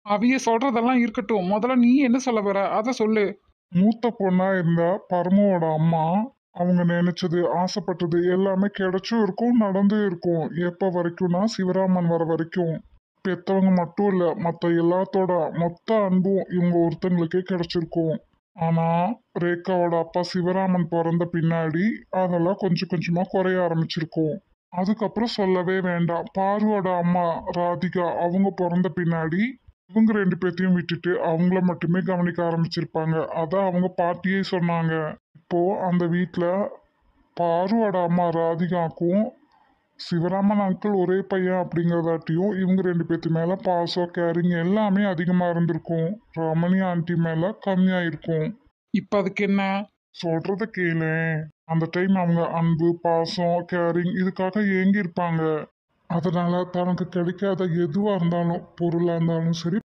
அவிய சொல்றதெல்லாம் இருக்கட்டும், முதல்ல நீ என்ன சொல்ல வர அதை சொல்லு. மூத்த பொண்ணா இருந்த பரமுவோட அம்மா அவங்க நினைச்சது ஆசைப்பட்டது எல்லாமே கிடைச்சும் இருக்கும் நடந்தும் இருக்கும். எப்ப வரைக்கும்னா சிவராமன் வர வரைக்கும். பெத்தவங்க மட்டும் இல்ல மத்த எல்லாத்தோட மொத்த அன்பும் இவங்க ஒருத்தங்களுக்கே கிடைச்சிருக்கும். ஆனா ரேகாவோட அப்பா சிவராமன் பிறந்த பின்னாடி அதெல்லாம் கொஞ்சம் கொஞ்சமா குறைய ஆரம்பிச்சிருக்கும். அதுக்கப்புறம் சொல்லவே வேண்டாம். பார்வோட அம்மா ராதிகா அவங்க பிறந்த பின்னாடி இவங்க ரெண்டு பேர்த்தையும் விட்டுட்டு அவங்கள மட்டுமே கவனிக்க ஆரம்பிச்சிருப்பாங்க. அதான் அவங்க பாட்டியே சொன்னாங்க. இப்போ அந்த வீட்ல பார்வோட அம்மா ராதிகாக்கும் சிவராமன் அங்கிள் ஒரே பையன் அப்படிங்கிறதாட்டியும் இவங்க ரெண்டு பேர்த்து மேல பாசம் கேரிங் எல்லாமே அதிகமா இருந்திருக்கும். ரமணி ஆண்டி மேல கம்மியா இருக்கும். இப்ப அதுக்கு என்ன? சொல்றத கேளேன். அந்த டைம் அவங்க அன்பு பாசம் கேரிங் இதுக்காக ஏங்கி இருப்பாங்க. அதனால தனக்கு கிடைக்காத எதுவா இருந்தாலும் பொருளா இருந்தாலும் சரி